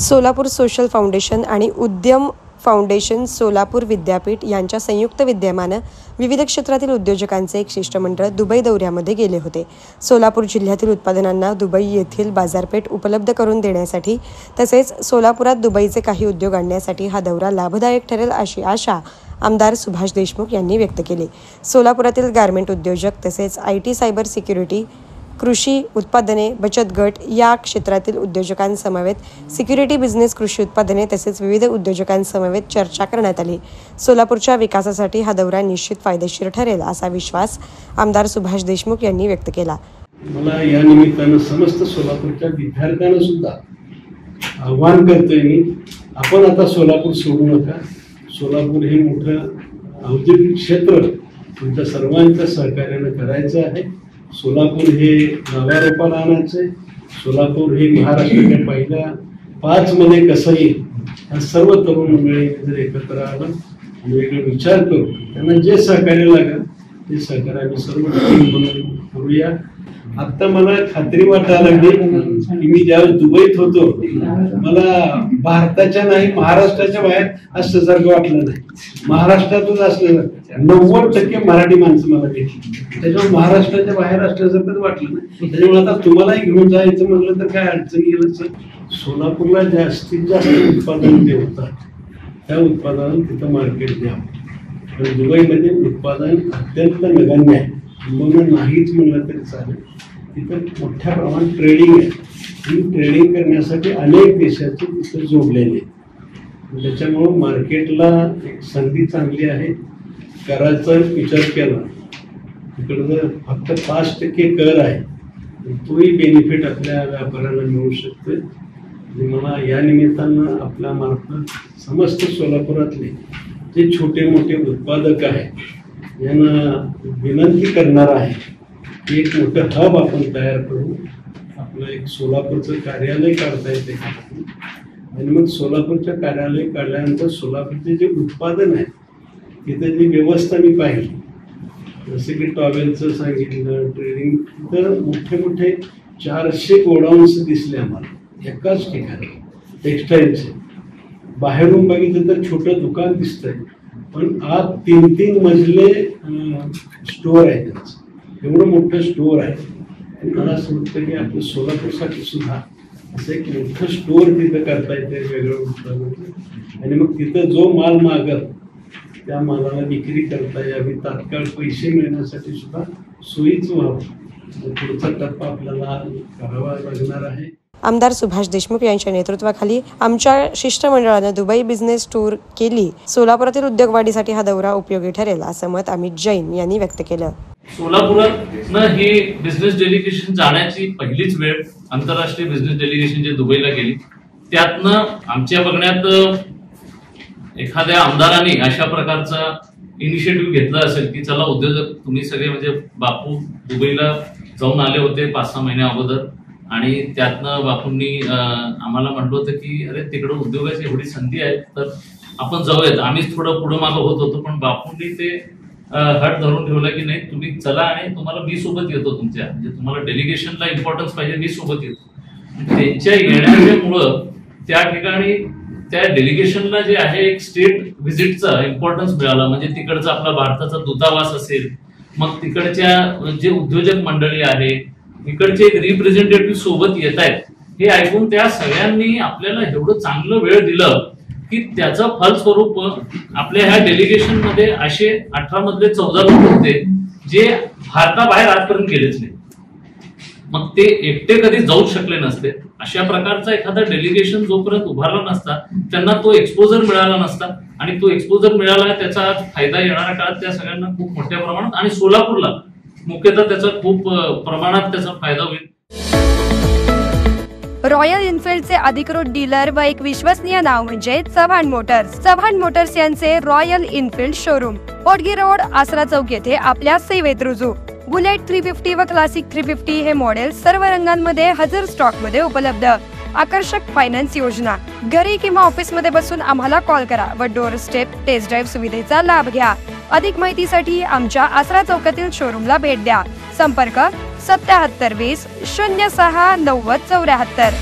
Solapur social foundation आणि उद्यम foundation Solapur विद्यापीठ यांच्या संयुक्त विद्यमाने विविध क्षेत्रातील उद्योजकांचे एक शिष्टमंडळ दुबई दौऱ्यामध्ये गेले होते। सोलापूर जिल्ह्यातील उत्पादनांना दुबई येथील बाजारपेठ उपलब्ध करून देण्यासाठी तसेच सोलापुरात दुबईचे काही उद्योग आणण्यासाठी हा दौरा लाभदायक ठरेल अशी आशा आमदार सुभाष देशमुख यांनी व्यक्त केली। सोलापुरातील गारमेंट उद्योजक तसेच IT सायबर सिक्युरिटी, कृषी उत्पादने, बचत गट या क्षेत्रातील उद्योजकांसमवेत सिक्युरिटी बिझनेस, कृषी उत्पादने तसेच विविध उद्योजकांसमवेत चर्चा करण्यात आली। सोलापूरच्या विकासासाठी हा दौरा निश्चित फायदेशीर ठरेल असा विश्वास आमदार सुभाष देशमुख यांनी व्यक्त केला। मला या निमित्ताने समस्त सोलापूरच्या विद्यार्थ्यांना सुद्धा आव्हान करतोय मी, आपण आता सोलापूर सोडू नका। सोलापूर हे मोठं औद्योगिक क्षेत्र तुमच्या सर्वांच्या सहकार्याने करायचं आहे। सोलापूर हे नव्या आणायचे। सोलापूर हे महाराष्ट्राच्या पहिल्या 5 मध्ये कसं येईल, सर्व तरुण मंडळी जर एकत्र आलं आणि वेगळे विचार करू, त्यांना जे सहकार्य लागेल ते सहकार्य आम्ही सर्व म्हणून करूया। आता मला खात्री वाटायला लागली की मी ज्यावेळेस दुबईत होतो मला भारताच्या नाही महाराष्ट्राच्या बाहेर असल्यासारखं वाटलं नाही। महाराष्ट्रातच असलं 90% मराठी माणसं मला भेटली, त्याच्यामुळे महाराष्ट्राच्या बाहेर असल्यासारखंच वाटलं नाही। त्याच्यामुळे आता तुम्हालाही घेऊन जायचं म्हटलं तर काय अडचण येईल। सोलापूरला जास्तीत जास्त उत्पादन जे होतात त्या उत्पादनाला तिथं मार्केट द्यावं, कारण दुबईमध्ये उत्पादन अत्यंत नगण्य आहे, म्हणून नाहीच म्हणलं तरी चालेल। तिथं मोठ्या प्रमाणात ट्रेडिंग आहे आणि ट्रेडिंग करण्यासाठी अनेक देशाचे तिथं जोडलेले, त्याच्यामुळं मार्केटला एक संधी चांगली आहे। कराचा विचार केला तिकडं जर फक्त 5% कर आहे, तोही बेनिफिट आपल्या व्यापाऱ्यांना मिळू शकतो। आणि मला या निमित्तानं आपल्या मार्फत समस्त सोलापुरातले जे छोटे मोठे उत्पादक आहेत यांना विनंती करणार आहे की एक मोठं हब आपण तयार करू। आपलं एक सोलापूरचं कार्यालय काढता येते आणि मग सोलापूरच्या कार्यालय काढल्यानंतर सोलापूरचे जे उत्पादन आहे तिथे जी व्यवस्था मी पाहिली, जसे की टॉवेलचं सांगितलं, ट्रेडिंग, तर मोठे मोठे 400 गोडाऊन्स दिसले आम्हाला एकाच ठिकाणी टेक्स्टाईलचे। बाहेरून बघितलं तर छोटं दुकान दिसतंय, पण आत 3-3 मजले स्टोअर आहे त्यांचं, एवढं मोठं स्टोअर आहे। आणि मला असं वाटतं की आपलं सोलापूरसाठी सुद्धा असं एक मोठं स्टोअर तिथं करता येते वेगळं उत्पादन, आणि मग तिथं जो माल मागल त्या मालाला विक्री करता यावी, तात्काळ पैसे मिळण्यासाठी सुद्धा सोयीचं व्हावं। पुढचा टप्पा आपल्याला करावा लागणार आहे। आमदार सुभाष देशमुख यांच्या नेतृत्वाखाली आमच्या शिष्टमंडळाने दुबई बिझनेस टूर केली। सोलापुरातील उद्योग वाढीसाठी हा दौरा उपयोगी ठरेल असं मत अमित जैन यांनी व्यक्त केलं। सोलापुरातनं ही बिझनेस डेलिगेशन जाण्याची पहिलीच वेळ आंतरराष्ट्रीय बिझनेस डेलिगेशन जे दुबईला गेली, त्यातनं आमच्या बघण्यात एखाद्या आमदारांनी अशा प्रकारचा इनिशिएटिव्ह घेतला असेल की चला उद्योजक तुम्ही सगळे, म्हणजे बापू दुबईला जाऊन आले होते 5-6 महिन्या अगोदर, आणि त्यातनं बापूंनी आम्हाला म्हटलं होतं की अरे तिकडं उद्योगाची एवढी संधी आहे तर आपण जाऊयात। आम्हीच थोडं पुढं मागं होत होतो, पण बापूंनी ते हट धरून ठेवलं की नाही तुम्ही चला आणि तुम्हाला मी सोबत येतो, तुमच्या म्हणजे तुम्हाला डेलिगेशनला इम्पॉर्टन्स पाहिजे, मी सोबत येतो। त्यांच्या येण्यामुळं त्या ठिकाणी त्या डेलिगेशनला जे आहे एक स्टेट व्हिजिटचा इम्पॉर्टन्स मिळाला। म्हणजे तिकडचा आपला भारताचा दूतावास असेल, मग तिकडच्या जे उद्योजक मंडळी आहे, इकडचे एक रिप्रेझेंटेटिव्ह सोबत येत आहेत, हे ऐकून त्या सगळ्यांनी आपल्याला एवढं चांगलं वेळ दिलं की त्याचं फलस्वरूप आपल्या ह्या डेलिगेशन मध्ये असे 18 मधले 14 लोक होते जे भारताबाहेर आजपर्यंत गेलेच नाही। मग ते एकटे कधी जाऊ शकले नसते। अशा प्रकारचा एखादा डेलिगेशन जोपर्यंत उभारला नसता त्यांना तो एक्सपोजर मिळाला नसता, आणि तो एक्सपोजर मिळाला त्याचा आज फायदा येणाऱ्या काळात त्या सगळ्यांना खूप मोठ्या प्रमाणात, आणि सोलापूरला मुख्यतः त्याचा खूप प्रमाणात त्याचा फायदा होईल। रॉयल एनफिल्डचे अधिकृत डीलर व एक विश्वसनीय नाव म्हणजे चव्हाण मोटर्स। चव्हाण मोटर्स यांचे रॉयल एनफिल्ड शोरूम पोटगी रोड, आसरा चौक येथे आपल्या सेवेत रुजू। बुलेट 350 व क्लासिक 350 हे मॉडेल सर्व रंगांमध्ये हजर स्टॉक मध्ये उपलब्ध। आकर्षक फायनान्स योजना, घरी किंवा ऑफिस मध्ये बसून आम्हाला कॉल करा व डोअर स्टेप टेस्ट ड्राईव्ह सुविधेचा लाभ घ्या। अधिक माहितीसाठी आमच्या आसरा चौकातील शोरूमला भेट द्या। संपर्क 7720 06 90 74।